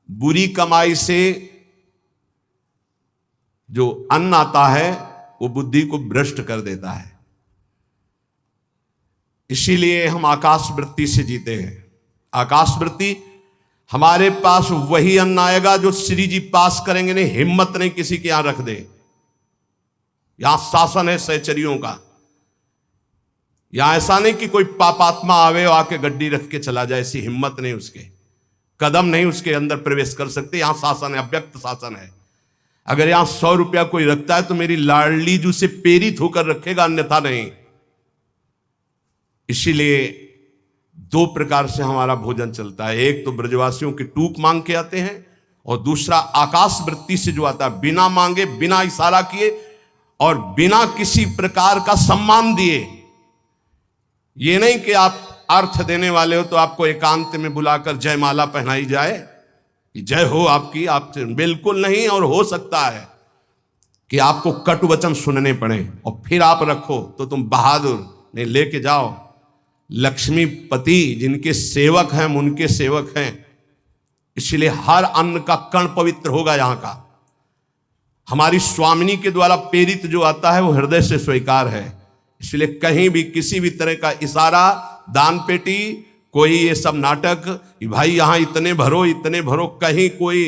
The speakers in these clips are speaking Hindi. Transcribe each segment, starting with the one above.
बुरी कमाई से जो अन्न आता है वो बुद्धि को भ्रष्ट कर देता है। इसीलिए हम आकाश वृत्ति से जीते हैं। आकाश वृत्ति, हमारे पास वही अन्न आएगा जो श्री जी पास करेंगे। नहीं, हिम्मत नहीं किसी के यहां रख दे। यहां शासन है सहचरियों का। यहां ऐसा नहीं कि कोई पापात्मा आवे और आके गड्डी रख के चला जाए, ऐसी हिम्मत नहीं, उसके कदम नहीं उसके अंदर प्रवेश कर सकते। यहां शासन है, अव्यक्त शासन है। अगर यहां 100 रुपया कोई रखता है तो मेरी लाडली जू से प्रेरित होकर रखेगा, अन्यथा नहीं। इसीलिए 2 प्रकार से हमारा भोजन चलता है। एक तो ब्रजवासियों की टूक मांग के आते हैं, और दूसरा आकाश वृत्ति से जो आता है, बिना मांगे, बिना इशारा किए और बिना किसी प्रकार का सम्मान दिए। ये नहीं कि आप अर्थ देने वाले हो तो आपको एकांत में बुलाकर जयमाला पहनाई जाए कि जय हो आपकी, आपसे बिल्कुल नहीं। और हो सकता है कि आपको कटु वचन सुनने पड़े और फिर आप रखो तो तुम बहादुर नहीं, लेके जाओ। लक्ष्मीपति जिनके सेवक हैं, हम उनके सेवक हैं। इसलिए हर अन्न का कण पवित्र होगा यहां का। हमारी स्वामिनी के द्वारा प्रेरित जो आता है वो हृदय से स्वीकार है। इसलिए कहीं भी किसी भी तरह का इशारा, दान पेटी, कोई ये सब नाटक कि भाई यहां इतने भरो, इतने भरो, कहीं कोई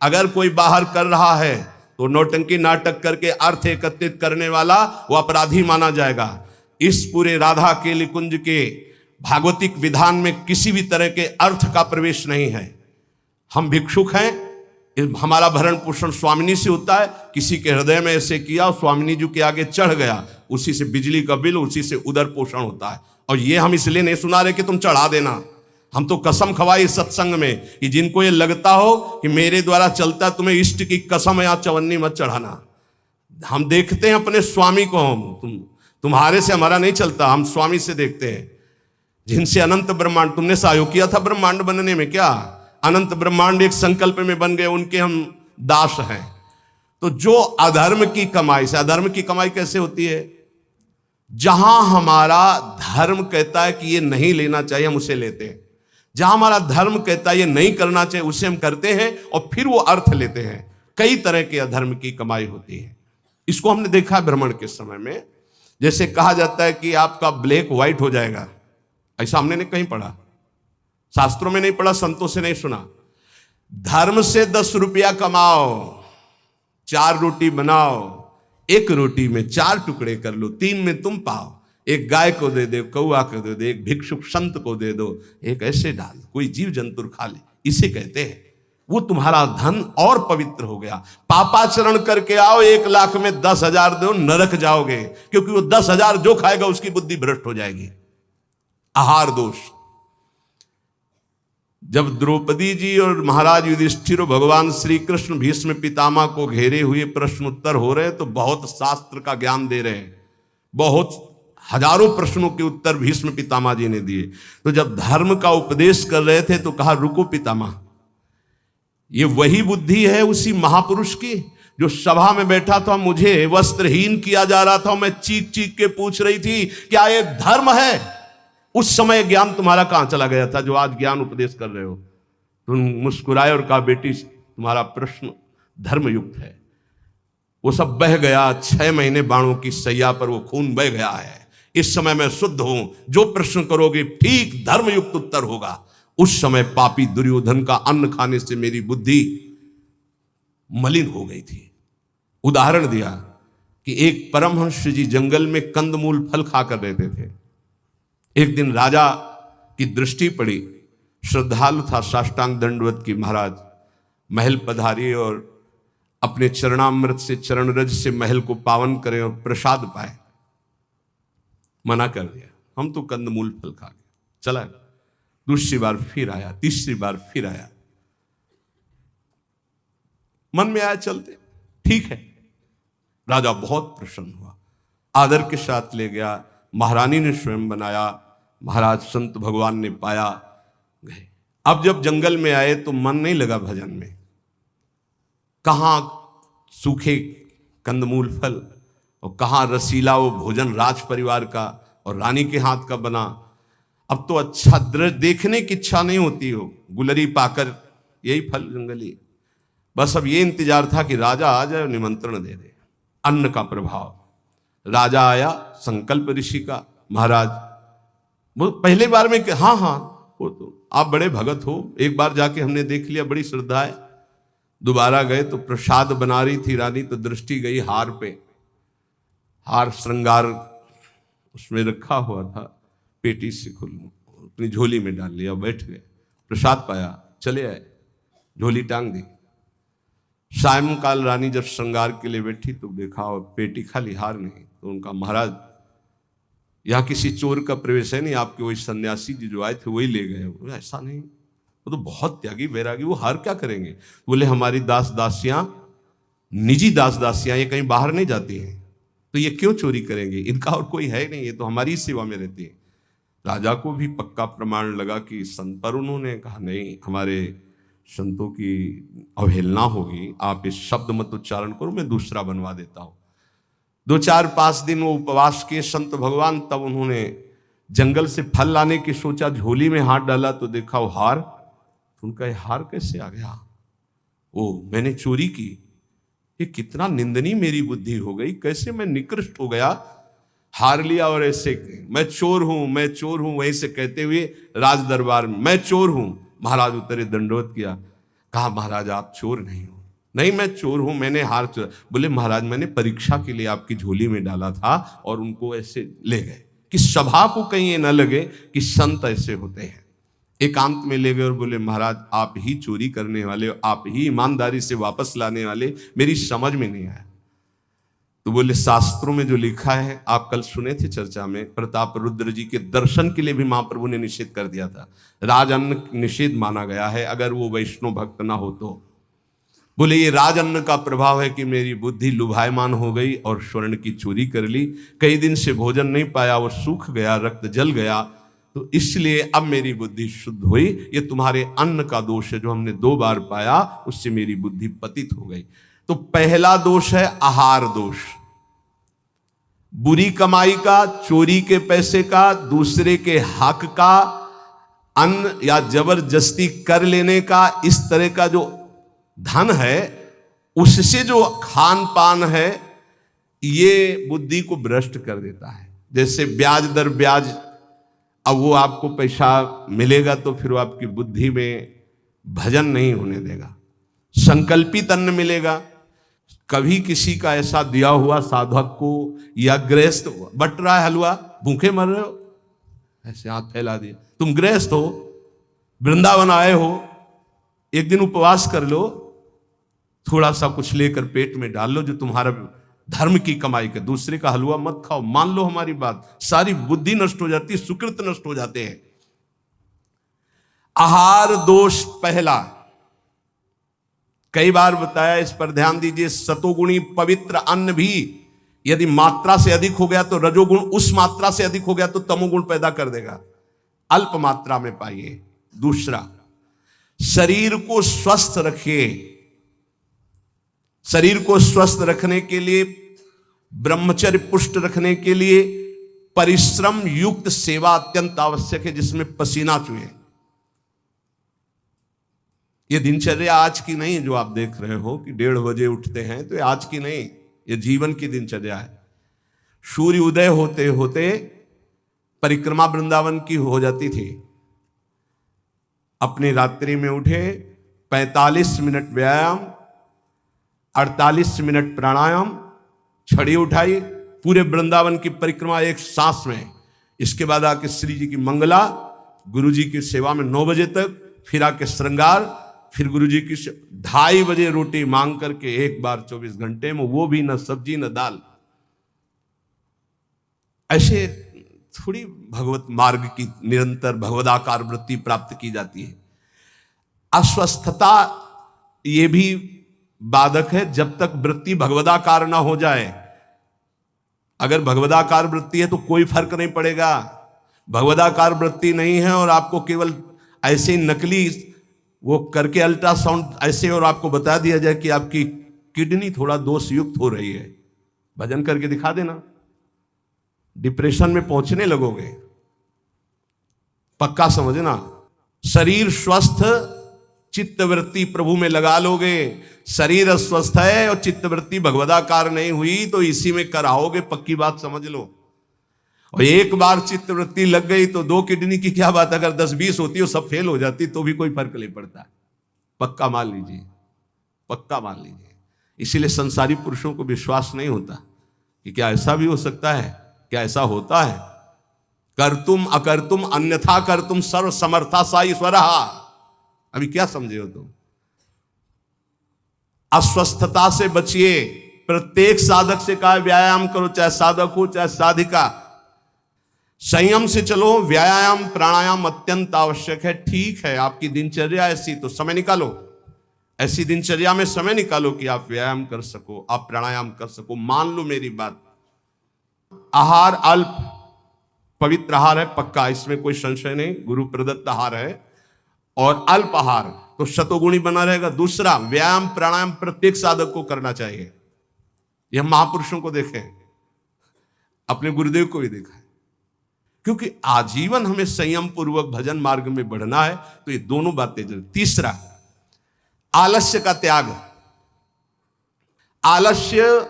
अगर कोई बाहर कर रहा है तो नौटंकी नाटक करके अर्थ एकत्रित करने वाला वो अपराधी माना जाएगा। इस पूरे राधा केली कुंज के भागवतिक विधान में किसी भी तरह के अर्थ का प्रवेश नहीं है। हम भिक्षुक हैं, हमारा भरण पोषण स्वामिनी से होता है। किसी के हृदय में ऐसे किया और स्वामिनी जी के आगे चढ़ गया, उसी से बिजली का बिल, उसी से उदर पोषण होता है। और ये हम इसलिए नहीं सुना रहे कि तुम चढ़ा देना। हम तो कसम खवाई सत्संग में कि जिनको ये लगता हो कि मेरे द्वारा चलता है, तुम्हें इष्ट की कसम या चवन्नी मत चढ़ाना। हम देखते हैं अपने स्वामी को, तुम्हारे से हमारा नहीं चलता, हम स्वामी से देखते हैं जिनसे अनंत ब्रह्मांड, तुमने सहयोग किया था ब्रह्मांड बनने में, क्या अनंत ब्रह्मांड एक संकल्प में बन गए, उनके हम दास हैं। तो जो अधर्म की कमाई से, अधर्म की कमाई कैसे होती है? जहां हमारा धर्म कहता है कि ये नहीं लेना चाहिए, हम उसे लेते हैं। जहां हमारा धर्म कहता है ये नहीं करना चाहिए, उसे हम करते हैं और फिर वो अर्थ लेते हैं। कई तरह के अधर्म की कमाई होती है। इसको हमने देखा भ्रमण के समय में। जैसे कहा जाता है कि आपका ब्लैक व्हाइट हो जाएगा, ऐसा हमने नहीं कहीं पढ़ा, शास्त्रों में नहीं पढ़ा, संतों से नहीं सुना। धर्म से 10 रुपया कमाओ, 4 रोटी बनाओ, 1 रोटी में 4 टुकड़े कर लो, 3 में तुम पाओ। एक गाय को दे दो, कौआ को दे दो, एक भिक्षुक संत को दे दो, एक ऐसे डाल, कोई जीव जंतु खा ले, इसे कहते हैं। वो तुम्हारा धन और पवित्र हो गया। पापाचरण करके आओ, 1 लाख में 10,000 दो, नरक जाओगे, क्योंकि वो 10,000 जो खाएगा उसकी बुद्धि भ्रष्ट हो जाएगी। आहार दोष। जब द्रौपदी जी और महाराज युधिष्ठिर और भगवान श्री कृष्ण भीष्म पितामह को घेरे हुए प्रश्न उत्तर हो रहे हैं, तो बहुत शास्त्र का ज्ञान दे रहे हैं, बहुत हजारों प्रश्नों के उत्तर भीष्म पितामह जी ने दिए। तो जब धर्म का उपदेश कर रहे थे तो कहा, रुको पितामह, ये वही बुद्धि है उसी महापुरुष की जो सभा में बैठा था, मुझे वस्त्रहीन किया जा रहा था, मैं चीख चीख के पूछ रही थी क्या ये धर्म है? उस समय ज्ञान तुम्हारा कहां चला गया था जो आज ज्ञान उपदेश कर रहे हो? तुम मुस्कुराए और कहा, बेटी तुम्हारा प्रश्न धर्मयुक्त है। वो सब बह गया। 6 महीने बाणों की सैया पर वो खून बह गया है। इस समय मैं शुद्ध हूं, जो प्रश्न करोगे ठीक धर्मयुक्त उत्तर होगा। उस समय पापी दुर्योधन का अन्न खाने से मेरी बुद्धि मलिन हो गई थी। उदाहरण दिया कि एक परमहंस जी जंगल में कंदमूल फल खाकर रहते थे। एक दिन राजा की दृष्टि पड़ी, श्रद्धालु था, साष्टांग दंडवत की महाराज महल पधारी और अपने चरणामृत से, चरण रज से महल को पावन करें और प्रसाद पाए। मना कर दिया, हम तो कंदमूल फल खा गए, चला। दूसरी बार फिर आया, तीसरी बार फिर आया, मन में आया चलते, ठीक है। राजा बहुत प्रसन्न हुआ, आदर के साथ ले गया, महारानी ने स्वयं बनाया, महाराज संत भगवान ने पाया, गए। अब जब जंगल में आए तो मन नहीं लगा भजन में। कहां सूखे कंदमूल फल और कहां रसीला वो भोजन राज परिवार का और रानी के हाथ का बना। अब तो अच्छा दृश्य देखने की इच्छा नहीं होती हो, गुलरी पाकर यही फल जंगली। बस अब ये इंतजार था कि राजा आ जाए और निमंत्रण दे दे। अन्न का प्रभाव। राजा आया, संकल्प ऋषि का, महाराज वो पहले बार में हाँ हाँ वो तो आप बड़े भगत हो, एक बार जाके हमने देख लिया, बड़ी श्रद्धा है। दोबारा गए तो प्रसाद बना रही थी रानी, तो दृष्टि गई हार पे। हार श्रृंगार उसमें रखा हुआ था, पेटी से खुल अपनी झोली में डाल लिया, बैठ गए, प्रसाद पाया, चले आए, झोली टांग दी। सायंकाल रानी जब श्रृंगार के लिए बैठी तो देखा और पेटी खाली, हार नहीं। तो उनका महाराज यहाँ किसी चोर का प्रवेश है नहीं, आपके वही सन्यासी जी जो आए थे वही ले गए। बोले ऐसा नहीं, वो तो बहुत त्यागी वैरागी, वो हार क्या करेंगे। बोले हमारी दास दासियां, निजी दास दासियां, ये कहीं बाहर नहीं जाती हैं, तो ये क्यों चोरी करेंगे, इनका और कोई है नहीं, ये तो हमारी सेवा में रहती है। राजा को भी पक्का प्रमाण लगा कि संत, पर उन्होंने कहा नहीं, हमारे संतों की अवहेलना होगी, आप इस शब्द मत उच्चारण करो, मैं दूसरा बनवा देता हूं। 2-4-5 दिन वो उपवास किए संत भगवान, तब उन्होंने जंगल से फल लाने की सोचा, झोली में हाथ डाला तो देखा वो हार। तो उनका ये हार कैसे आ गया, वो मैंने चोरी की, ये कितना निंदनीय मेरी बुद्धि हो गई, कैसे मैं निकृष्ट हो गया। हार लिया और ऐसे मैं चोर हूं, मैं चोर हूं, वहीं से कहते हुए राज दरबार में मैं चोर हूं। महाराज उतरे, दंडवत किया, कहा महाराज आप चोर नहीं हो। नहीं मैं चोर हूं, मैंने हार चोर। बोले महाराज मैंने परीक्षा के लिए आपकी झोली में डाला था और उनको ऐसे ले गए कि सभा को कहीं ये न लगे कि संत ऐसे होते हैं। एकांत में ले गए और बोले महाराज आप ही चोरी करने वाले, आप ही ईमानदारी से वापस लाने वाले, मेरी समझ में नहीं आया। तो बोले शास्त्रों में जो लिखा है, आप कल सुने थे चर्चा में, प्रताप रुद्र जी के दर्शन के लिए भी महाप्रभु ने निषेध कर दिया था, राजअन्न निषेध माना गया है अगर वो वैष्णव भक्त ना हो तो। बोले ये राजअन्न का प्रभाव है कि मेरी बुद्धि लुभायमान हो गई और स्वर्ण की चोरी कर ली, कई दिन से भोजन नहीं पाया, वो सूख गया, रक्त जल गया, तो इसलिए अब मेरी बुद्धि शुद्ध हुई। ये तुम्हारे अन्न का दोष है जो हमने 2 बार पाया, उससे मेरी बुद्धि पतित हो गई। तो पहला दोष है आहार दोष, बुरी कमाई का, चोरी के पैसे का, दूसरे के हक का, अन्न या जबरदस्ती कर लेने का, इस तरह का जो धन है उससे जो खान पान है ये बुद्धि को भ्रष्ट कर देता है। जैसे ब्याज दर ब्याज, अब वो आपको पैसा मिलेगा तो फिर वो आपकी बुद्धि में भजन नहीं होने देगा। संकल्पित अन्न मिलेगा, कभी किसी का ऐसा दिया हुआ साधक को या गृहस्थ बट रहा है हलवा, भूखे मर रहे हो, ऐसे हाथ फैला दिया, तुम गृहस्थ हो, वृंदावन आए हो, एक दिन उपवास कर लो, थोड़ा सा कुछ लेकर पेट में डाल लो जो तुम्हारा धर्म की कमाई का, दूसरे का हलवा मत खाओ। मान लो हमारी बात, सारी बुद्धि नष्ट हो जाती है, सुकृत नष्ट हो जाते हैं। आहार दोष पहला, कई बार बताया, इस पर ध्यान दीजिए। सतोगुणी पवित्र अन्न भी यदि मात्रा से अधिक हो गया तो रजोगुण, उस मात्रा से अधिक हो गया तो तमोगुण पैदा कर देगा, अल्प मात्रा में पाइए। दूसरा, शरीर को स्वस्थ रखिए। शरीर को स्वस्थ रखने के लिए, ब्रह्मचर्य पुष्ट रखने के लिए परिश्रम युक्त सेवा अत्यंत आवश्यक है, जिसमें पसीना चुए। ये दिनचर्या आज की नहीं है जो आप देख रहे हो कि 1:30 बजे उठते हैं, तो ये आज की नहीं, ये जीवन की दिनचर्या है। सूर्य उदय होते होते परिक्रमा वृंदावन की हो जाती थी, अपनी रात्रि में उठे, 45 मिनट व्यायाम, 48 मिनट प्राणायाम, छड़ी उठाई, पूरे वृंदावन की परिक्रमा एक सांस में। इसके बाद आके श्री जी की मंगला, गुरु जी की सेवा में 9 बजे तक, फिर आके श्रृंगार, फिर गुरु जी की 2:30 बजे रोटी मांग करके एक बार 24 घंटे में, वो भी न सब्जी न दाल। ऐसे थोड़ी भगवत मार्ग की निरंतर भगवदाकार वृत्ति प्राप्त की जाती है। अस्वस्थता ये भी बाधक है, जब तक वृत्ति भगवदाकार ना हो जाए। अगर भगवदाकार वृत्ति है तो कोई फर्क नहीं पड़ेगा। भगवदाकार वृत्ति नहीं है और आपको केवल ऐसे नकली वो करके अल्ट्रासाउंड ऐसे और आपको बता दिया जाए कि आपकी किडनी थोड़ा दोष युक्त हो रही है, भजन करके दिखा देना, डिप्रेशन में पहुंचने लगोगे। पक्का समझना, शरीर स्वस्थ चित्तवृत्ति प्रभु में लगा लोगे, शरीर अस्वस्थ है और चित्तवृत्ति भगवदाकार नहीं हुई तो इसी में कराओगे, पक्की बात समझ लो। और एक बार चित्तवृत्ति लग गई तो 2 किडनी की क्या बात, अगर 10-20 होती हो सब फेल हो जाती तो भी कोई फर्क नहीं पड़ता। पक्का मान लीजिए, पक्का मान लीजिए। इसीलिए संसारी पुरुषों को विश्वास नहीं होता कि क्या ऐसा भी हो सकता है, क्या ऐसा होता है। कर्तुम अकर्तुम अन्यथा कर्तुम सर्व समर्था सा ईश्वर। अभी क्या समझे हो तुम? अस्वस्थता से बचिए। प्रत्येक साधक से कहा व्यायाम करो, चाहे साधक हो चाहे साधिका। संयम से चलो, व्यायाम प्राणायाम अत्यंत आवश्यक है। ठीक है, आपकी दिनचर्या ऐसी तो समय निकालो, ऐसी दिनचर्या में समय निकालो कि आप व्यायाम कर सको, आप प्राणायाम कर सको। मान लो मेरी बात, आहार अल्प पवित्र आहार है, पक्का, इसमें कोई संशय नहीं, गुरु प्रदत्त आहार है, और अल्प आहार तो शतोगुणी बना रहेगा। दूसरा, व्यायाम प्राणायाम प्रत्येक साधक को करना चाहिए। यह महापुरुषों को देखें, अपने गुरुदेव को भी देखा है, क्योंकि आजीवन हमें संयम पूर्वक भजन मार्ग में बढ़ना है, तो ये दोनों बातें जरूरी। तीसरा, आलस्य का त्याग। आलस्य,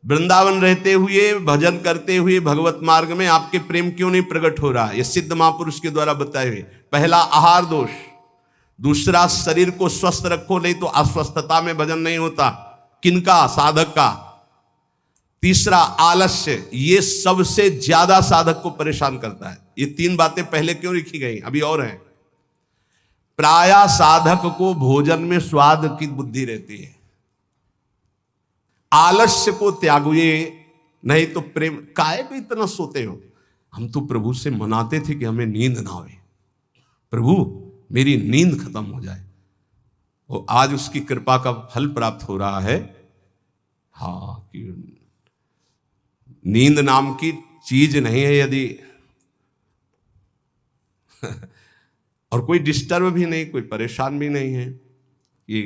वृंदावन रहते हुए भजन करते हुए भगवत मार्ग में आपके प्रेम क्यों नहीं प्रकट हो रहा? यह सिद्ध महापुरुष के द्वारा बताए हुए। पहला, आहार दोष। दूसरा, शरीर को स्वस्थ रखो, नहीं तो अस्वस्थता में भजन नहीं होता। किनका? साधक का। तीसरा, आलस्य। ये सबसे ज्यादा साधक को परेशान करता है। ये 3 बातें पहले क्यों लिखी गई, अभी और हैं। प्रायः साधक को भोजन में स्वाद की बुद्धि रहती है। आलस्य को त्यागिए, नहीं तो प्रेम। काहे को इतना सोते हो? हम तो प्रभु से मनाते थे कि हमें नींद ना आवे, प्रभु मेरी नींद खत्म हो जाए। वो आज उसकी कृपा का फल प्राप्त हो रहा है। हाँ, कि नींद नाम की चीज नहीं है यदि और कोई डिस्टर्ब भी नहीं, कोई परेशान भी नहीं है, ये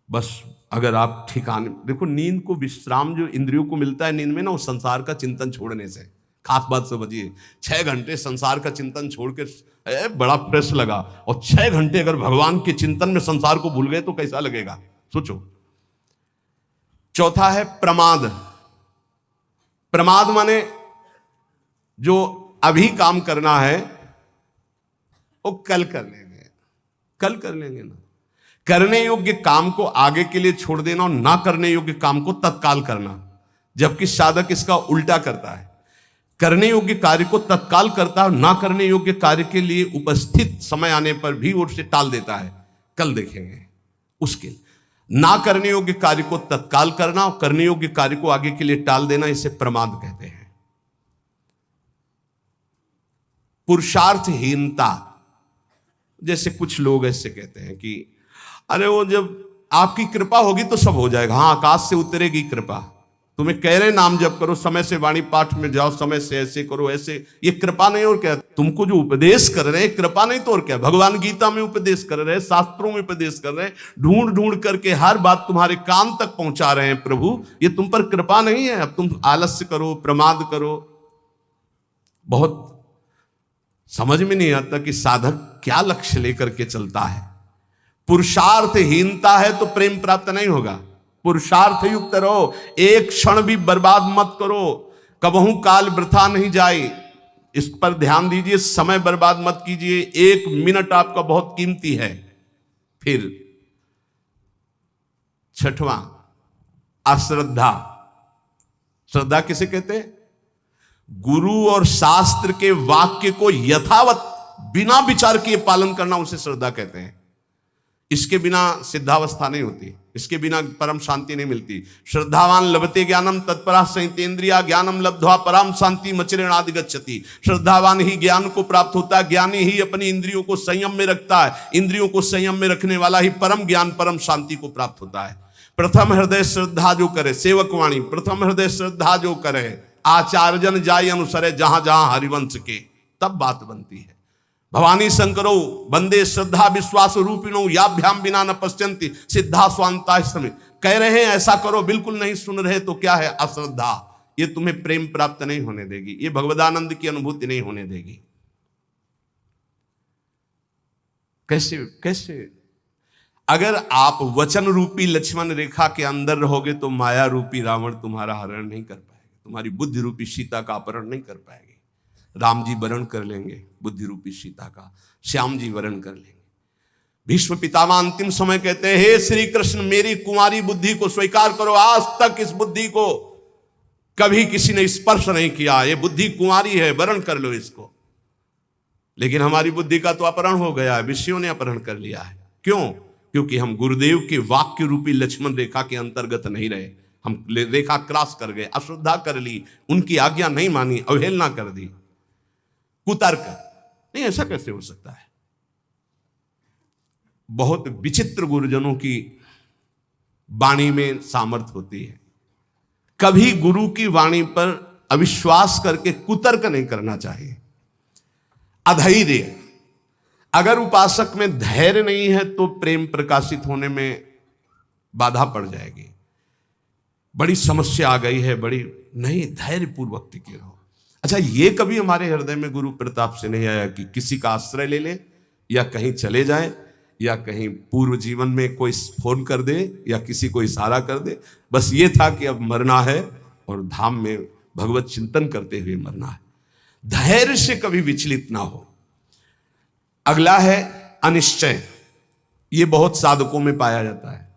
बस अगर आप ठिकाने देखो। नींद को विश्राम जो इंद्रियों को मिलता है नींद में ना, वो संसार का चिंतन छोड़ने से। खास बात समझिए, 6 घंटे संसार का चिंतन छोड़ के बड़ा फ्रेश लगा, और 6 घंटे अगर भगवान के चिंतन में संसार को भूल गए तो कैसा लगेगा, सोचो। चौथा है प्रमाद। प्रमाद माने जो अभी काम करना है वो कल कर लेंगे, कल कर लेंगे ना। करने योग्य काम को आगे के लिए छोड़ देना और ना करने योग्य काम को तत्काल करना, जबकि साधक इसका उल्टा करता है। करने योग्य कार्य को तत्काल करता है, ना करने योग्य कार्य के लिए उपस्थित समय आने पर भी वो उसे टाल देता है, कल देखेंगे। उसके ना करने योग्य कार्य को तत्काल करना और करने योग्य कार्य को आगे के लिए टाल देना, इसे प्रमाद कहते हैं। पुरुषार्थहीनता। जैसे कुछ लोग ऐसे कहते हैं कि अरे वो जब आपकी कृपा होगी तो सब हो जाएगा। हाँ, आकाश से उतरेगी कृपा। तुम्हें कह रहे नाम जप करो, समय से वाणी पाठ में जाओ, समय से ऐसे करो, ऐसे, ये कृपा नहीं और क्या? तुमको जो उपदेश कर रहे हैं कृपा नहीं तो और क्या? भगवान गीता में उपदेश कर रहे हैं, शास्त्रों में उपदेश कर रहे हैं, ढूंढ ढूंढ करके हर बात तुम्हारे कान तक पहुंचा रहे हैं प्रभु। ये तुम पर कृपा नहीं है? अब तुम आलस्य करो, प्रमाद करो। बहुत समझ में नहीं आता कि साधक क्या लक्ष्य लेकर के चलता है। पुरुषार्थहीनता है तो प्रेम प्राप्त नहीं होगा। पुरुषार्थ युक्त रहो, एक क्षण भी बर्बाद मत करो, कबहू काल वृथा नहीं जाए, इस पर ध्यान दीजिए। समय बर्बाद मत कीजिए, 1 मिनट आपका बहुत कीमती है। फिर 6वां, अश्रद्धा। श्रद्धा किसे कहते हैं? गुरु और शास्त्र के वाक्य को यथावत बिना विचार किए पालन करना, उसे श्रद्धा कहते हैं। इसके बिना सिद्धावस्था नहीं होती, इसके बिना परम शांति नहीं मिलती। श्रद्धावान लभते ज्ञानम तत्परा संयतेन्द्रिया ज्ञानम लब्ध्वा परम शांति मचिरेणादि गच्छति। श्रद्धावान ही ज्ञान को प्राप्त होता है, ज्ञानी ही अपनी इंद्रियों को संयम में रखता है, इंद्रियों को संयम में रखने वाला ही परम ज्ञान परम शांति को प्राप्त होता है। प्रथम हृदय श्रद्धा जो करे, सेवकवाणी, प्रथम हृदय श्रद्धा जो करे, आचार्यजन जाय अनुसरे जहां जहां हरिवंश के, तब बात बनती है। भवानी शंकरो बंदे श्रद्धा विश्वास रूपिणो याभ्याम बिना न पश्यन्ति सिद्धा स्वांता समय। कह रहे हैं ऐसा करो, बिल्कुल नहीं सुन रहे तो क्या है? अश्रद्धा। ये तुम्हें प्रेम प्राप्त नहीं होने देगी, ये भगवदानंद की अनुभूति नहीं होने देगी। कैसे कैसे? अगर आप वचन रूपी लक्ष्मण रेखा के अंदर रहोगे तो माया रूपी रावण तुम्हारा हरण नहीं कर पाएगा, तुम्हारी बुद्धि रूपी सीता का अपहरण नहीं कर पाएंगे। राम जी वरण कर लेंगे बुद्धि रूपी सीता का, श्याम जी वरण कर लेंगे। भीष्म पितामह अंतिम समय कहते हैं, हे श्री कृष्ण मेरी कुमारी बुद्धि को स्वीकार करो, आज तक इस बुद्धि को कभी किसी ने स्पर्श नहीं किया, ये बुद्धि कुमारी है, वरण कर लो इसको। लेकिन हमारी बुद्धि का तो अपहरण हो गया है, विषयों ने अपहरण कर लिया है। क्यों? क्योंकि हम गुरुदेव के वाक्य रूपी लक्ष्मण रेखा के अंतर्गत नहीं रहे, हम रेखा क्रॉस कर गए, अश्रद्धा कर ली, उनकी आज्ञा नहीं मानी, अवहेलना कर दी, कुतर्क। नहीं, ऐसा कैसे हो सकता है? बहुत विचित्र गुरुजनों की वाणी में सामर्थ्य होती है। कभी गुरु की वाणी पर अविश्वास करके कुतर्क नहीं करना चाहिए। अधैर्य, अगर उपासक में धैर्य नहीं है तो प्रेम प्रकाशित होने में बाधा पड़ जाएगी। बड़ी समस्या आ गई है, बड़ी नहीं, धैर्य पूर्वक टिके रहो। अच्छा, ये कभी हमारे हृदय में गुरु प्रताप से नहीं आया कि किसी का आश्रय ले ले, या कहीं चले जाए, या कहीं पूर्व जीवन में कोई फोन कर दे, या किसी को इशारा कर दे, बस ये था कि अब मरना है और धाम में भगवत चिंतन करते हुए मरना है। धैर्य से कभी विचलित ना हो। अगला है अनिश्चय। ये बहुत साधकों में पाया जाता है।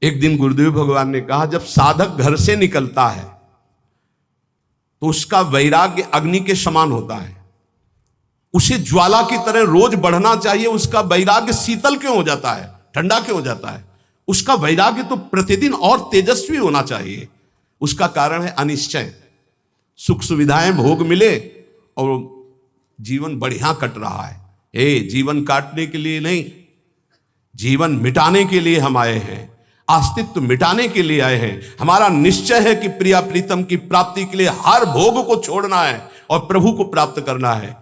एक दिन गुरुदेव भगवान ने कहा, जब साधक घर से निकलता है तो उसका वैराग्य अग्नि के समान होता है, उसे ज्वाला की तरह रोज बढ़ना चाहिए। उसका वैराग्य शीतल क्यों हो जाता है, ठंडा क्यों हो जाता है? उसका वैराग्य तो प्रतिदिन और तेजस्वी होना चाहिए। उसका कारण है अनिश्चय। सुख सुविधाएं भोग मिले और जीवन बढ़िया कट रहा है। जीवन काटने के लिए नहीं, जीवन मिटाने के लिए हम आए हैं, अस्तित्व मिटाने के लिए आए हैं। हमारा निश्चय है कि प्रिया प्रीतम की प्राप्ति के लिए हर भोग को छोड़ना है और प्रभु को प्राप्त करना है।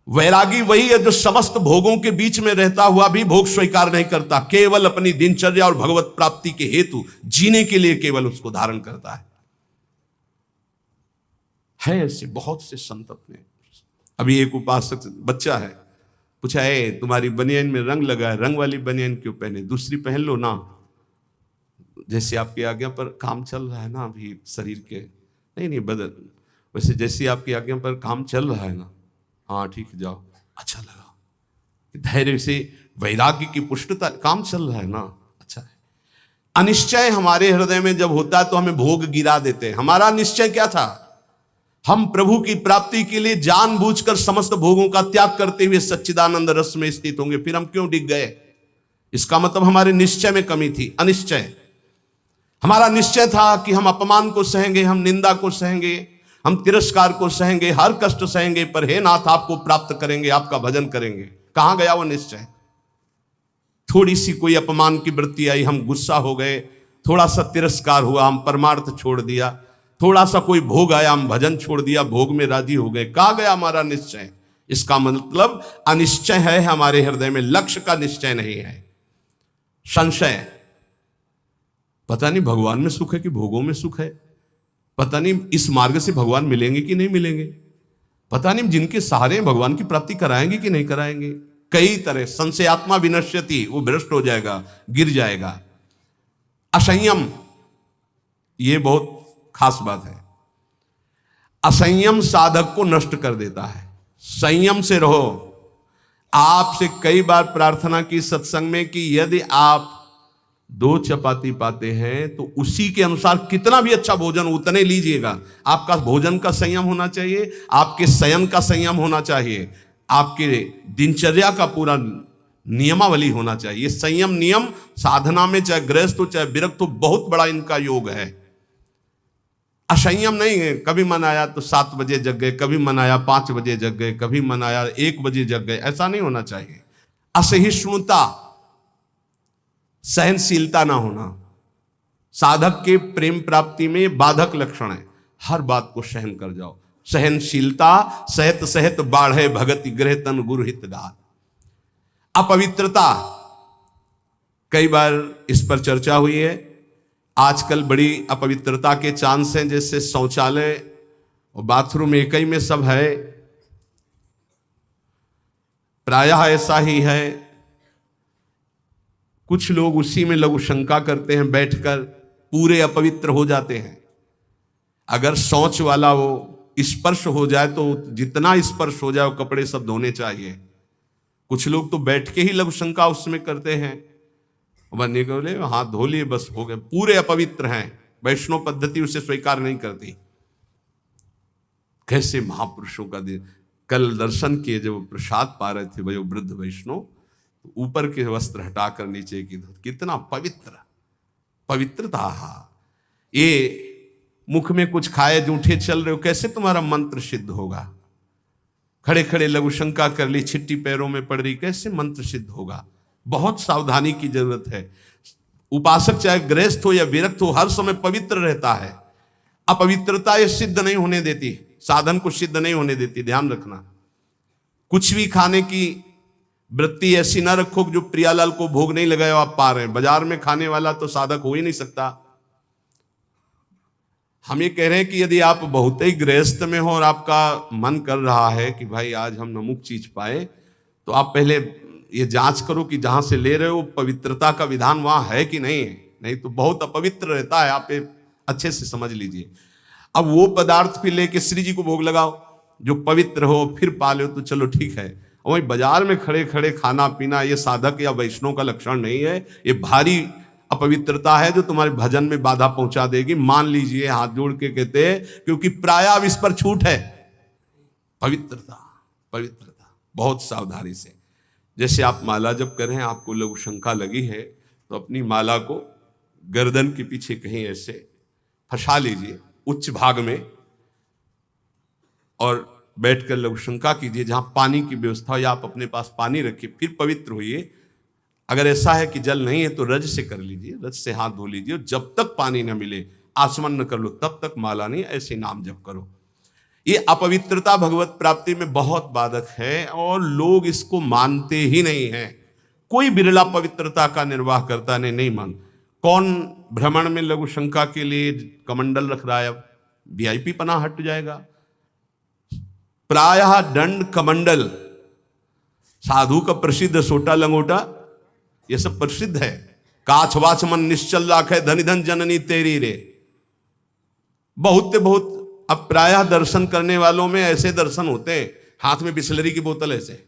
वैरागी वही है जो समस्त भोगों के बीच में रहता हुआ भी भोग स्वीकार नहीं करता, केवल अपनी दिनचर्या और भगवत प्राप्ति के हेतु जीने के लिए केवल उसको धारण करता है। ऐसे बहुत से संत अपने। अभी एक उपासक बच्चा है, पूछा, तुम्हारी बनियान में रंग लगा है, रंग वाली बनियान क्यों पहने, दूसरी पहन लो ना। जैसे आपकी आज्ञा पर काम चल रहा है ना अभी शरीर के, नहीं बदल, वैसे जैसे आपकी आज्ञा पर काम चल रहा है ना, हाँ ठीक है जाओ। अच्छा लगा, धैर्य से वैराग्य की पुष्टता, काम चल रहा है ना, अच्छा है। अनिश्चय हमारे हृदय में जब होता है तो हमें भोग गिरा देते हैं। हमारा निश्चय क्या था? हम प्रभु की प्राप्ति के लिए जानबूझकर समस्त भोगों का त्याग करते हुए सच्चिदानंद रस में स्थित होंगे, फिर हम क्यों डिग गए? इसका मतलब हमारे निश्चय में कमी थी। अनिश्चय, हमारा निश्चय था कि हम अपमान को सहेंगे, हम निंदा को सहेंगे, हम तिरस्कार को सहेंगे, हर कष्ट सहेंगे, पर हे नाथ आपको प्राप्त करेंगे, आपका भजन करेंगे। कहां गया वो निश्चय? थोड़ी सी कोई अपमान की वृत्ति आई, हम गुस्सा हो गए, थोड़ा सा तिरस्कार हुआ, हम परमार्थ छोड़ दिया, थोड़ा सा कोई भोग आया, हम भजन छोड़ दिया, भोग में राजी हो गए। कहां गया हमारा निश्चय? इसका मतलब अनिश्चय है हमारे हृदय में, लक्ष्य का निश्चय नहीं है। संशय, पता नहीं भगवान में सुख है कि भोगों में सुख है, पता नहीं इस मार्ग से भगवान मिलेंगे कि नहीं मिलेंगे, पता नहीं जिनके सहारे भगवान की प्राप्ति कराएंगे कि नहीं कराएंगे। कई तरह संशयात्मा विनश्यति, वो भ्रष्ट हो जाएगा, गिर जाएगा। असंयम, ये बहुत खास बात है। असंयम साधक को नष्ट कर देता है। संयम से रहो। आपसे कई बार प्रार्थना की सत्संग में कि यदि आप 2 चपाती पाते हैं तो उसी के अनुसार कितना भी अच्छा भोजन उतने लीजिएगा। आपका भोजन का संयम होना चाहिए, आपके शयन का संयम होना चाहिए, आपके दिनचर्या का पूरा नियमावली होना चाहिए। संयम नियम साधना में चाहे गृहस्थ हो चाहे विरक्त हो, बहुत बड़ा इनका योग है। असंयम नहीं है, कभी मन आया तो 7 बजे जग गए, कभी मन आया 5 बजे जग गए, कभी मन आया 1 बजे जग गए, ऐसा नहीं होना चाहिए। असहिष्णुता, सहनशीलता ना होना, साधक के प्रेम प्राप्ति में बाधक लक्षण है। हर बात को सहन कर जाओ। सहनशीलता सहत सहत बाढ़े भगति गृह तन गुरु हित गात। अपवित्रता, कई बार इस पर चर्चा हुई है। आजकल बड़ी अपवित्रता के चांस हैं, जैसे शौचालय और बाथरूम एक ही में सब है। प्रायः ऐसा ही है, कुछ लोग उसी में लघु शंका करते हैं, बैठकर पूरे अपवित्र हो जाते हैं। अगर शौच वाला वो स्पर्श हो जाए तो जितना स्पर्श हो जाए वो कपड़े सब धोने चाहिए। कुछ लोग तो बैठ के ही लघु शंका उसमें करते हैं, बनने के बोले हाथ धो लिए बस हो गए, पूरे अपवित्र हैं। वैष्णव पद्धति उसे स्वीकार नहीं करती। कैसे महापुरुषों का दिन, कल दर्शन किए जब प्रसाद पा रहे थे वही वृद्ध वैष्णव, ऊपर के वस्त्र हटाकर नीचे की धोते, कितना पवित्र पवित्रता। ये मुख में कुछ खाए जूठे चल रहे हो, कैसे तुम्हारा मंत्र सिद्ध होगा? खड़े खड़े लघु शंका कर ली, छिट्टी पैरों में पड़ रही, कैसे मंत्र सिद्ध होगा? बहुत सावधानी की जरूरत है। उपासक चाहे गृहस्थ हो या विरक्त हो, हर समय पवित्र रहता है। अपवित्रता ये सिद्ध नहीं होने देती, साधन को सिद्ध नहीं होने देती, ध्यान रखना। कुछ भी खाने की वृत्ति ऐसी ना रखो जो प्रियालाल को भोग नहीं लगाया आप पा रहे हैं। बाजार में खाने वाला तो साधक हो ही नहीं सकता। हम ये कह रहे हैं कि यदि आप बहुत ही गृहस्थ में हो और आपका मन कर रहा है कि भाई आज हम नमुक चीज पाए, तो आप पहले ये जांच करो कि जहां से ले रहे हो पवित्रता का विधान वहां है कि नहीं है। नहीं तो बहुत अपवित्र रहता है, आप ये अच्छे से समझ लीजिए। अब वो पदार्थ फिर लेके श्री जी को भोग लगाओ जो पवित्र हो, फिर पा लो तो चलो ठीक है। वही बाजार में खड़े खड़े खाना पीना ये साधक या वैष्णव का लक्षण नहीं है, ये भारी अपवित्रता है जो तुम्हारे भजन में बाधा पहुंचा देगी। मान लीजिए, हाथ जोड़ के कहते हैं, क्योंकि प्राय अब इस पर छूट है। पवित्रता पवित्रता बहुत सावधानी से। जैसे आप माला जब करें, आपको लघु शंका लगी है तो अपनी माला को गर्दन के पीछे कहीं ऐसे फंसा लीजिए उच्च भाग में, और बैठकर लघु शंका कीजिए। जहां पानी की व्यवस्था हो या आप अपने पास पानी रखिए, फिर पवित्र होइए। अगर ऐसा है कि जल नहीं है तो रज से कर लीजिए, रज से हाथ धो लीजिए। जब तक पानी न मिले, आचमन न कर लो, तब तक माला नहीं, ऐसे नाम जप करो। ये अपवित्रता भगवत प्राप्ति में बहुत बाधक है और लोग इसको मानते ही नहीं है। कोई बिरला पवित्रता का निर्वाह करता नहीं मान। कौन भ्रमण में लघु शंका के लिए कमंडल रख रहा है? अब वीआईपी पना हट जाएगा। प्रायः दंड कमंडल, साधु का प्रसिद्ध सोटा लंगोटा, ये सब प्रसिद्ध है। काछ वाच मन निश्चल राखे, धनि धन जननी तेरी रे। बहुत अब प्रायः दर्शन करने वालों में ऐसे दर्शन होते हैं, हाथ में बिस्लरी की बोतल ऐसे,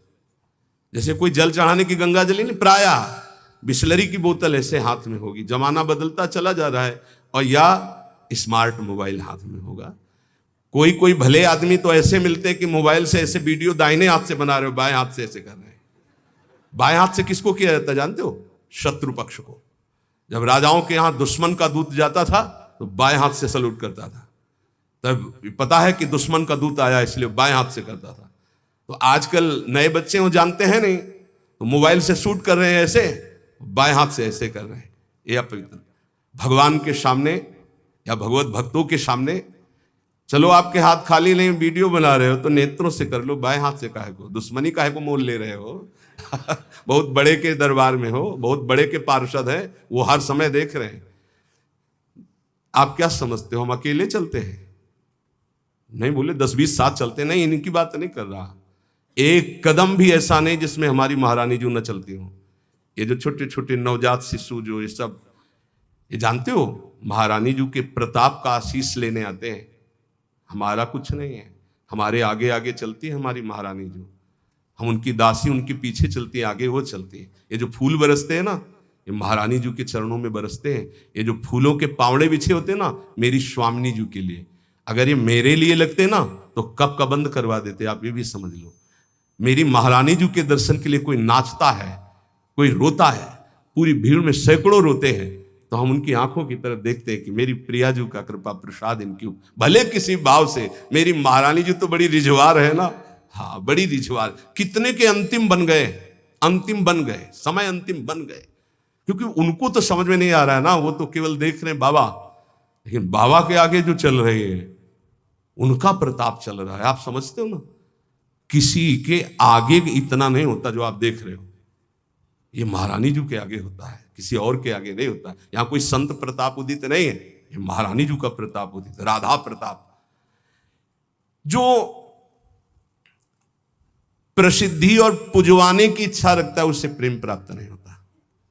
जैसे कोई जल चढ़ाने की गंगा जली नहीं, प्रायः बिस्लरी की बोतल ऐसे हाथ में होगी। जमाना बदलता चला जा रहा है, और या स्मार्ट मोबाइल हाथ में होगा। कोई भले आदमी तो ऐसे मिलते हैं कि मोबाइल से ऐसे वीडियो दाहिने हाथ से बना रहे हो, बाएं हाथ से ऐसे कर रहे हैं। बाएं हाथ से किसको किया जाता है जानते हो? शत्रु पक्ष को। जब राजाओं के यहां दुश्मन का दूत जाता था तो बाएं हाथ से सल्यूट करता था। तब पता है कि दुश्मन का दूत आया, इसलिए बाएं हाथ से करता था। तो आजकल नए बच्चे वो जानते हैं नहीं, तो मोबाइल से शूट कर रहे हैं ऐसे, बाएं हाथ से ऐसे कर रहे हैं। ये अपवित्र। भगवान के सामने या भगवत भक्तों के सामने, चलो आपके हाथ खाली नहीं, वीडियो बना रहे हो तो नेत्रों से कर लो, बाएं हाथ से काहे को? दुश्मनी काहे को मोल ले रहे हो? बहुत बड़े के दरबार में हो, बहुत बड़े के पार्षद है, वो हर समय देख रहे हैं। आप क्या समझते हो हम अकेले चलते हैं? नहीं बोले 10-20 साथ चलते नहीं, इनकी बात नहीं कर रहा। एक कदम भी ऐसा नहीं जिसमें हमारी महारानी जी न चलती हो। ये जो छोटे छोटे नवजात शिशु जो ये सब, ये जानते हो महारानी जी के प्रताप का आशीष लेने आते हैं। हमारा कुछ नहीं है, हमारे आगे आगे चलती है हमारी महारानी जी। हम उनकी दासी, उनके पीछे चलती है, आगे वो चलती है। ये जो फूल बरसते हैं ना, ये महारानी जी के चरणों में बरसते हैं। ये जो फूलों के पावड़े बिछे होते हैं ना, मेरी स्वामिनी जी के लिए। अगर ये मेरे लिए लगते ना तो कब का बंद करवा देते, आप ये भी समझ लो। मेरी महारानी जी के दर्शन के लिए कोई नाचता है, कोई रोता है, पूरी भीड़ में सैकड़ों रोते हैं, तो हम उनकी आंखों की तरफ देखते हैं कि मेरी प्रिया जी का कृपा प्रसाद इनकी, भले किसी भाव से। मेरी महारानी जी तो बड़ी रिझवार है ना, हाँ बड़ी रिझवार। कितने के अंतिम बन गए, अंतिम बन गए, समय अंतिम बन गए, क्योंकि उनको तो समझ में नहीं आ रहा है ना, वो तो केवल देख रहे हैं बाबा। लेकिन बाबा के आगे जो चल रहे हैं उनका प्रताप चल रहा है। आप समझते हो ना, किसी के आगे इतना नहीं होता जो आप देख रहे हो, ये महारानी जी के आगे होता है, किसी और के आगे नहीं होता। यहां कोई संत प्रताप उदित नहीं है, ये महारानी जी का प्रताप उदित, राधा प्रताप। जो प्रसिद्धि और पुजवाने की इच्छा रखता है, उससे प्रेम प्राप्त नहीं होता।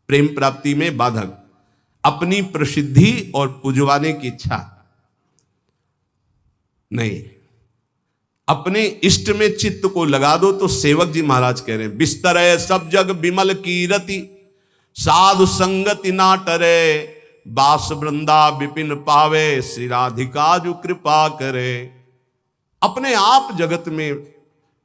प्रेम प्राप्ति में बाधक अपनी प्रसिद्धि और पुजवाने की इच्छा नहीं। अपने इष्ट में चित्त को लगा दो। तो सेवक जी महाराज कह रहे हैं, बिस्तर है सब जग विमल कीरति, साधु संगति ना टरे, बास वृंदा विपिन पावे, श्री राधिका जो कृपा करे। अपने आप जगत में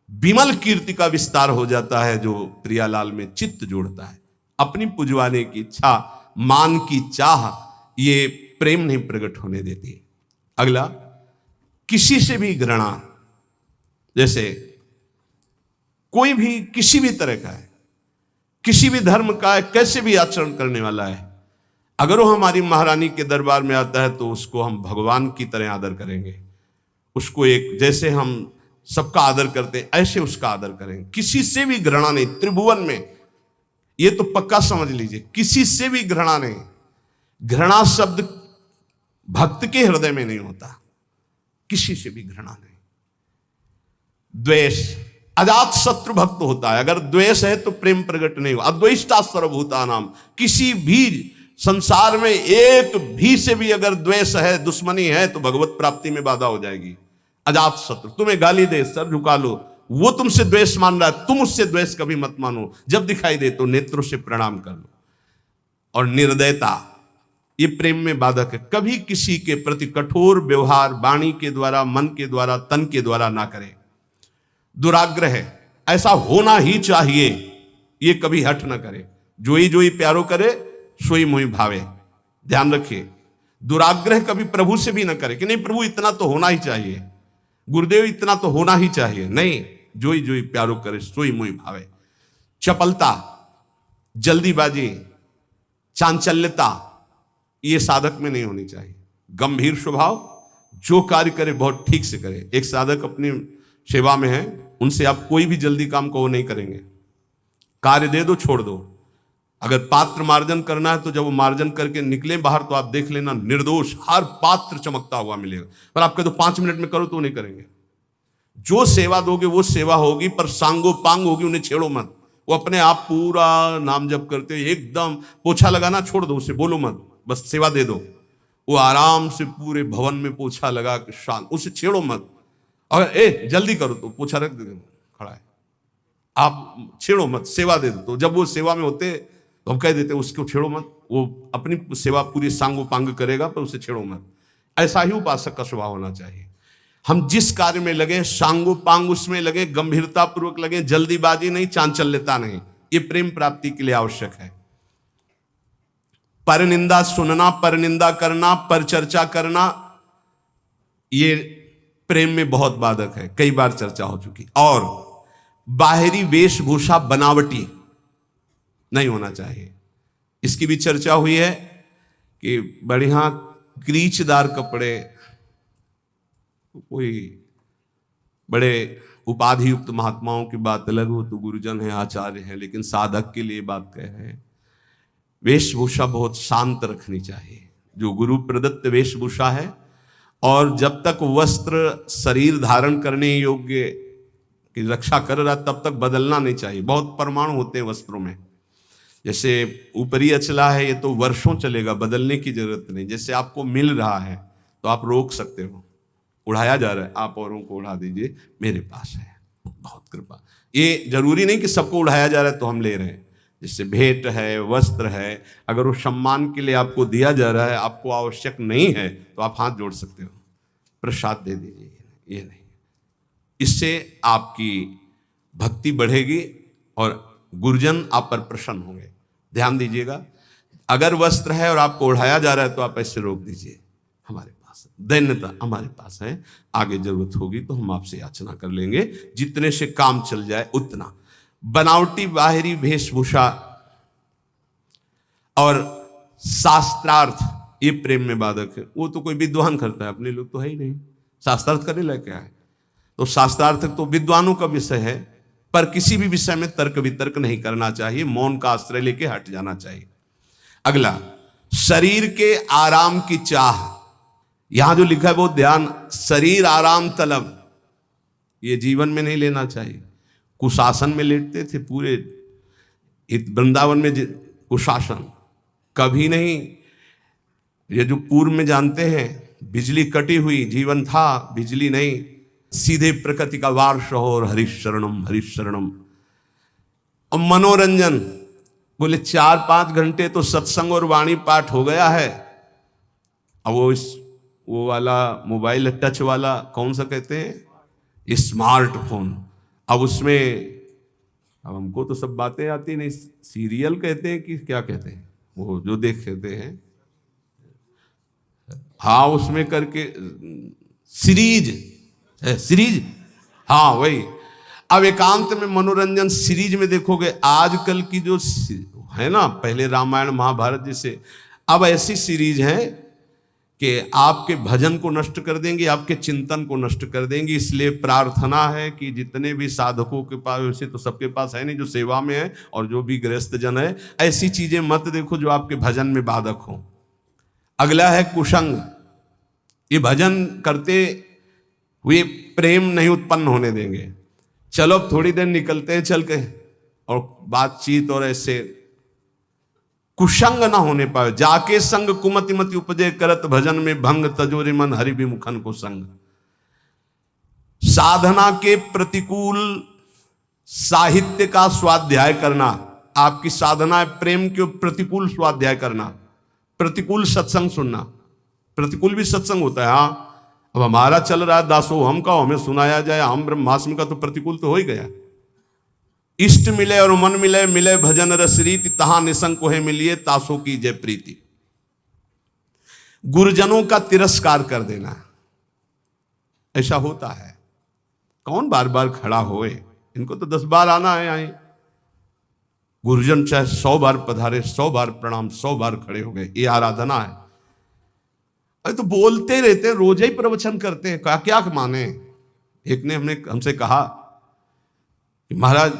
विमल कीर्ति का विस्तार हो जाता है जो प्रियालाल में चित्त जोड़ता है। अपनी पुजवाने की इच्छा, मान की चाह, ये प्रेम नहीं प्रकट होने देती। अगला, किसी से भी घृणा, जैसे कोई भी किसी भी तरह का है, किसी भी धर्म का है, कैसे भी आचरण करने वाला है, अगर वो हमारी महारानी के दरबार में आता है तो उसको हम भगवान की तरह आदर करेंगे। उसको एक, जैसे हम सबका आदर करते हैं ऐसे उसका आदर करेंगे। किसी से भी घृणा नहीं त्रिभुवन में, ये तो पक्का समझ लीजिए, किसी से भी घृणा नहीं। घृणा शब्द भक्त के हृदय में नहीं होता, किसी से भी घृणा नहीं। द्वेष, अजात शत्रु भक्त होता है। अगर द्वेष है तो प्रेम प्रकट नहीं हो। अद्वेष्टा सर्वभूतानाम, किसी भी संसार में एक भी से भी अगर द्वेष है, दुश्मनी है, तो भगवत प्राप्ति में बाधा हो जाएगी। अजात शत्रु, तुम्हें गाली दे, सर झुका लो, वो तुमसे द्वेष मान रहा है, तुम उससे द्वेष कभी मत मानो। जब दिखाई दे तो नेत्रों से प्रणाम कर लो। और निर्दयता, ये प्रेम में बाधक है। कभी किसी के प्रति कठोर व्यवहार वाणी के द्वारा, मन के द्वारा, तन के द्वारा ना करें। दुराग्रह है, ऐसा होना ही चाहिए, ये कभी हट ना करे। जोई जोई प्यारो करे, सोई मोई भावे। ध्यान रखिए, दुराग्रह कभी प्रभु से भी ना करे कि नहीं प्रभु इतना तो होना ही चाहिए, गुरुदेव इतना तो होना ही चाहिए। नहीं, जोई जोई प्यारो करे, सोई मोई भावे। चपलता, जल्दीबाजी, चांचल्यता, ये साधक में नहीं होनी चाहिए। गंभीर स्वभाव, जो कार्य करे बहुत ठीक से करे। एक साधक अपनी सेवा में है, उनसे आप कोई भी जल्दी काम को वो नहीं करेंगे। कार्य दे दो, छोड़ दो। अगर पात्र मार्जन करना है तो जब वो मार्जन करके निकले बाहर तो आप देख लेना निर्दोष हर पात्र चमकता हुआ मिलेगा। पर आप कह दो 5 मिनट में करो तो नहीं करेंगे। जो सेवा दोगे वो सेवा होगी, पर सांगो पांग होगी, उन्हें छेड़ो मत। वो अपने आप पूरा नाम जप करते हुए एकदम पोछा लगाना छोड़ दो, उसे बोलो मत, बस सेवा दे दो। वो आराम से पूरे भवन में पोछा लगा के शांत, उसे छेड़ो मत। अगर जल्दी करो तो पोछा रख दे, खड़ा है, आप छेड़ो मत, सेवा दे दो। तो जब वो सेवा में होते तो हम कह देते उसको छेड़ो मत, वो अपनी सेवा पूरी सांगो पांग करेगा पर उसे छेड़ो मत। ऐसा ही उपासक का स्वभाव होना चाहिए। हम जिस कार्य में लगे सांगो पांग उसमें लगे, गंभीरता पूर्वक लगे, जल्दीबाजी नहीं, चांचल्यता नहीं। ये प्रेम प्राप्ति के लिए आवश्यक है। पर निंदा सुनना, पर निंदा करना, पर चर्चा करना, ये प्रेम में बहुत बाधक है, कई बार चर्चा हो चुकी। और बाहरी वेशभूषा बनावटी नहीं होना चाहिए। इसकी भी चर्चा हुई है कि बढ़िया क्रीचदार कपड़े, कोई बड़े उपाधि युक्त महात्माओं की बात अलग हो, तो गुरुजन है, आचार्य है, लेकिन साधक के लिए बात कह रहे हैं वेशभूषा बहुत शांत रखनी चाहिए, जो गुरु प्रदत्त वेशभूषा है। और जब तक वस्त्र शरीर धारण करने योग्य की रक्षा कर रहा तब तक बदलना नहीं चाहिए। बहुत परमाणु होते हैं वस्त्रों में, जैसे ऊपरी अचला है, ये तो वर्षों चलेगा, बदलने की जरूरत नहीं। जैसे आपको मिल रहा है तो आप रोक सकते हो, उड़ाया जा रहा है आप औरों को उड़ा दीजिए, मेरे पास है, बहुत कृपा। ये जरूरी नहीं कि सबको उड़ाया जा रहा है तो हम ले रहे हैं। जैसे भेंट है, वस्त्र है, अगर वो सम्मान के लिए आपको दिया जा रहा है, आपको आवश्यक नहीं है तो आप हाथ जोड़ सकते हो, प्रसाद दे दीजिए, ये नहीं। इससे आपकी भक्ति बढ़ेगी और गुरुजन आप पर प्रसन्न होंगे। ध्यान दीजिएगा, अगर वस्त्र है और आपको उड़ाया जा रहा है तो आप ऐसे रोक दीजिए, हमारे पास दैन्यता हमारे पास है, आगे जरूरत होगी तो हम आपसे याचना कर लेंगे, जितने से काम चल जाए उतना। बनावटी बाहरी वेशभूषा और शास्त्रार्थ, ये प्रेम में बाधक है। वो तो कोई विद्वान करता है, अपने लोग तो है ही नहीं, शास्त्रार्थ करने लायक क्या है। तो शास्त्रार्थ तो विद्वानों का विषय है, पर किसी भी विषय में तर्क वितर्क नहीं करना चाहिए, मौन का आश्रय लेके हट जाना चाहिए। अगला, शरीर के आराम की चाह। यहां जो लिखा है वो ध्यान, शरीर आराम तलब, ये जीवन में नहीं लेना चाहिए। कुशासन में लेटते थे पूरे वृंदावन में। कुशासन कभी नहीं, ये जो पूर्व में जानते हैं बिजली कटी हुई जीवन था, बिजली नहीं, सीधे प्रकृति का वार्ष और हरिशरणम हरिशरणम। और मनोरंजन बोले 4-5 घंटे तो सत्संग और वाणी पाठ हो गया है। अब वो वाला मोबाइल टच वाला कौन सा कहते हैं, स्मार्टफोन, अब उसमें अब हमको तो सब बातें आती नहीं, सीरियल कहते हैं कि क्या कहते हैं वो जो देखते हैं, हाँ उसमें करके सीरीज, हाँ वही। अब एकांत में मनोरंजन सीरीज में देखोगे आजकल की जो है ना, पहले रामायण महाभारत जैसे, अब ऐसी सीरीज है कि आपके भजन को नष्ट कर देंगे, आपके चिंतन को नष्ट कर देंगे। इसलिए प्रार्थना है कि जितने भी साधकों के पास, वैसे तो सबके पास है नहीं जो सेवा में है और जो भी गृहस्थ जन है, ऐसी चीजें मत देखो जो आपके भजन में बाधक हो। अगला है कुसंग, ये भजन करते हुए प्रेम नहीं उत्पन्न होने देंगे। चलो अब थोड़ी देर निकलते हैं चल के, और बातचीत और ऐसे कुसंग ना होने पाए। जाके संग कुमति मति उपजे, करत भजन में भंग, तजोरे मन हरि विमुखन को संग। साधना के प्रतिकूल साहित्य का स्वाध्याय करना, आपकी साधना है प्रेम के प्रतिकूल स्वाध्याय करना, प्रतिकूल सत्संग सुनना। प्रतिकूल भी सत्संग होता है, हाँ। अब हमारा चल रहा है दासो हम का, हमें सुनाया जाए हम ब्रह्मास्म का, तो प्रतिकूल तो हो ही गया। इष्ट मिले और मन मिले, मिले भजन रस रीति, तहां निसंग को है मिलिए, तासो की जय प्रीति। गुरुजनों का तिरस्कार कर देना, ऐसा होता है। कौन बार बार खड़ा होए, इनको तो 10 बार आना है आए। गुरुजन चाहे 100 बार पधारे, 100 बार प्रणाम, 100 बार खड़े हो गए, ये आराधना है। अरे तो बोलते रहते हैं, रोज ही प्रवचन करते हैं, क्या माने। एक ने हमसे कहा कि महाराज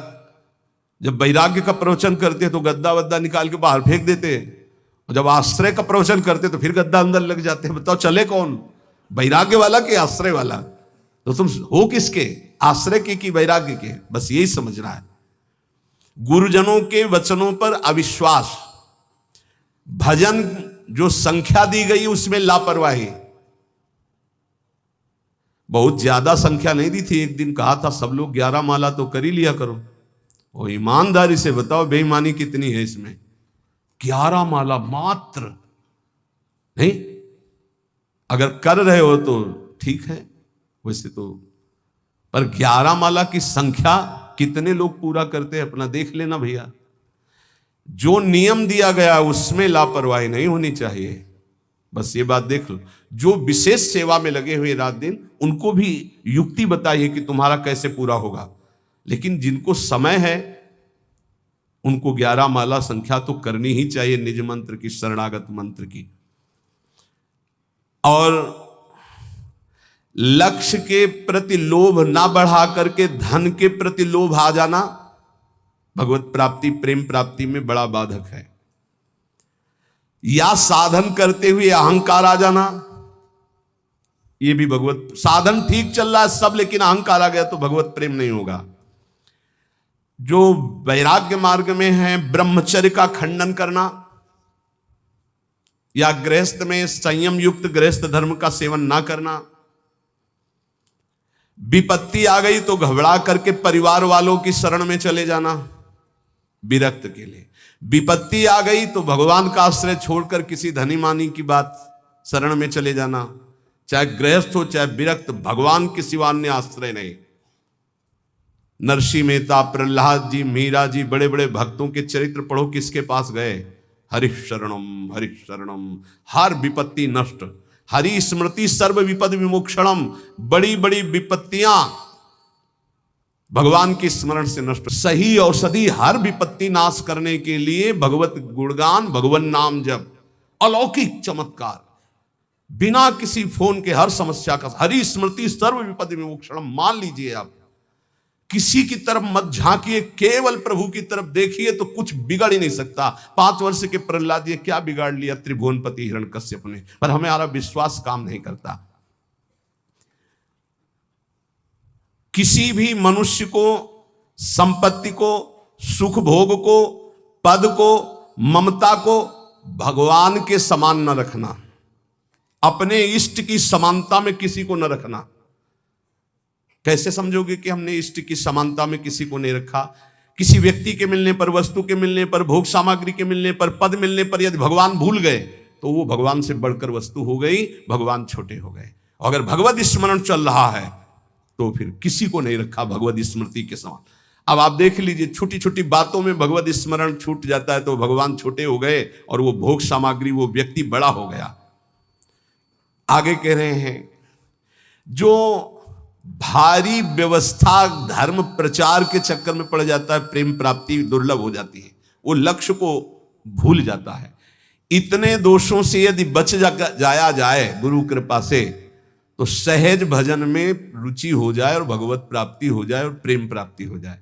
जब वैराग्य का प्रवचन करते तो गद्दा वद्दा निकाल के बाहर फेंक देते, और जब आश्रय का प्रवचन करते तो फिर गद्दा अंदर लग जाते। बताओ चले कौन, वैराग्य वाला कि आश्रय वाला? तो तुम हो किसके, आश्रय के कि वैराग्य के? बस यही समझ रहा है। गुरुजनों के वचनों पर अविश्वास, भजन जो संख्या दी गई उसमें लापरवाही। बहुत ज्यादा संख्या नहीं दी थी, एक दिन कहा था सब लोग 11 माला तो कर ही लिया करो। और ईमानदारी से बताओ बेईमानी कितनी है इसमें? 11 माला मात्र नहीं, अगर कर रहे हो तो ठीक है वैसे तो, पर 11 माला की संख्या कितने लोग पूरा करते हैं अपना देख लेना भैया। जो नियम दिया गया उसमें लापरवाही नहीं होनी चाहिए, बस ये बात देख लो। जो विशेष सेवा में लगे हुए रात दिन, उनको भी युक्ति बताइए कि तुम्हारा कैसे पूरा होगा। लेकिन जिनको समय है उनको 11 माला संख्या तो करनी ही चाहिए, निज मंत्र की, शरणागत मंत्र की। और लक्ष्य के प्रति लोभ ना बढ़ा करके धन के प्रति लोभ आ जाना भगवत प्राप्ति, प्रेम प्राप्ति में बड़ा बाधक है। या साधन करते हुए अहंकार आ जाना, ये भी भगवत, साधन ठीक चल रहा है सब, लेकिन अहंकार आ गया तो भगवत प्रेम नहीं होगा। जो वैराग्य मार्ग में है, ब्रह्मचर्य का खंडन करना, या गृहस्थ में संयम युक्त गृहस्थ धर्म का सेवन ना करना। विपत्ति आ गई तो घबरा करके परिवार वालों की शरण में चले जाना विरक्त के लिए। विपत्ति आ गई तो भगवान का आश्रय छोड़कर किसी धनी मानी की बात शरण में चले जाना। चाहे गृहस्थ हो चाहे विरक्त, भगवान के सिवा अन्य आश्रय नहीं। नरसिंह मेहता, प्रहलाद जी, मीरा जी, बड़े बड़े भक्तों के चरित्र पढ़ो, किसके पास गए? हरिशरणम हरिशरणम, हर विपत्ति नष्ट। हरि स्मृति सर्व विपद विमोक्षणम, बड़ी बड़ी विपत्तियां भगवान के स्मरण से नष्ट। सही औषधि हर विपत्ति नाश करने के लिए भगवत गुणगान, भगवान नाम जप, अलौकिक चमत्कार, बिना किसी फोन के हर समस्या का। हरि स्मृति सर्व विपद विमोक्षणम, मान लीजिए आप, किसी की तरफ मत झांकिए, केवल प्रभु की तरफ देखिए तो कुछ बिगड़ ही नहीं सकता। 5 वर्ष के प्रहलाद ये क्या बिगाड़ लिया त्रिभुवनपति हिरण्यकश्यप ने, पर हमारा विश्वास काम नहीं करता। किसी भी मनुष्य को संपत्ति को, सुख भोग को, पद को, ममता को भगवान के समान न रखना, अपने इष्ट की समानता में किसी को न रखना। कैसे समझोगे कि हमने इष्ट की समानता में किसी को नहीं रखा? किसी व्यक्ति के मिलने पर, वस्तु के मिलने पर, भोग सामग्री के मिलने पर, पद मिलने पर यदि भगवान भूल गए तो वो भगवान से बढ़कर वस्तु हो गई, भगवान छोटे हो गए। अगर भगवत स्मरण चल रहा है तो फिर किसी को नहीं रखा भगवत स्मृति के समान। अब आप देख लीजिए, छोटी छोटी बातों में भगवत स्मरण छूट जाता है तो भगवान छोटे हो गए और वो भोग सामग्री, वो व्यक्ति बड़ा हो गया। आगे कह रहे हैं, जो भारी व्यवस्था धर्म प्रचार के चक्कर में पड़ जाता है, प्रेम प्राप्ति दुर्लभ हो जाती है, वो लक्ष्य को भूल जाता है। इतने दोषों से यदि बच जाया जाए गुरु कृपा से, तो सहज भजन में रुचि हो जाए और भगवत प्राप्ति हो जाए और प्रेम प्राप्ति हो जाए।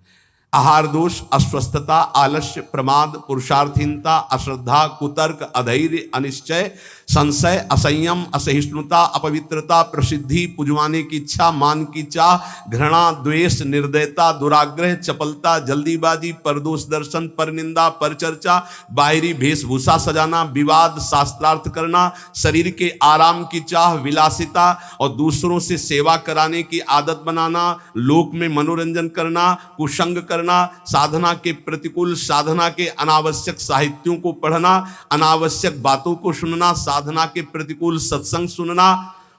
आहार दोष, अस्वस्थता, आलस्य, प्रमाद, पुरुषार्थहीनता, अश्रद्धा, कुतर्क, अधैर्य, अनिश्चय, संशय, असंयम, असहिष्णुता, अपवित्रता, प्रसिद्धि, पुजवाने की इच्छा, मान की चाह, घृणा, द्वेष, निर्दयता, दुराग्रह, चपलता, जल्दीबाजी, परदोष दर्शन, परनिंदा, परचर्चा, बाहरी वेशभूषा सजाना, विवाद, शास्त्रार्थ करना, शरीर के आराम की चाह, विलासिता और दूसरों से सेवा कराने की आदत बनाना, लोक में मनोरंजन करना, कुसंग करना, साधना के प्रतिकूल, साधना के अनावश्यक साहित्यों को पढ़ना, अनावश्यक बातों को सुनना, साधना के प्रतिकूल सत्संग सुनना,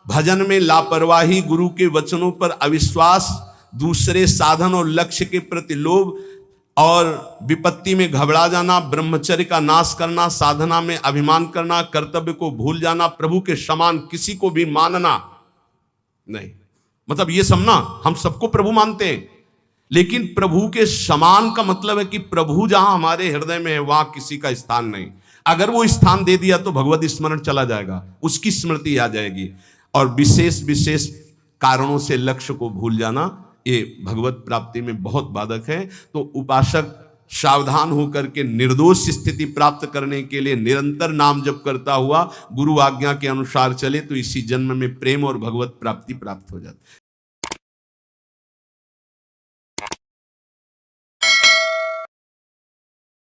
भजन में लापरवाही, गुरु के वचनों पर अविश्वास, दूसरे साधन और लक्ष्य के प्रति लोभ और विपत्ति में घबरा जाना, ब्रह्मचर्य का नाश करना, साधना में अभिमान करना, कर्तव्य को भूल जाना, प्रभु के समान किसी को भी मानना नहीं। मतलब ये सब ना, हम सबको प्रभु मानते हैं, लेकिन प्रभु के समान का मतलब है कि प्रभु जहां हमारे हृदय में है वहां किसी का स्थान नहीं। अगर वो स्थान दे दिया तो भगवत स्मरण चला जाएगा, उसकी स्मृति आ जाएगी। और विशेष विशेष कारणों से लक्ष्य को भूल जाना, ये भगवत प्राप्ति में बहुत बाधक है। तो उपासक सावधान होकर के निर्दोष स्थिति प्राप्त करने के लिए निरंतर नाम जप करता हुआ गुरु आज्ञा के अनुसार चले तो इसी जन्म में प्रेम और भगवत प्राप्ति प्राप्त हो जाती।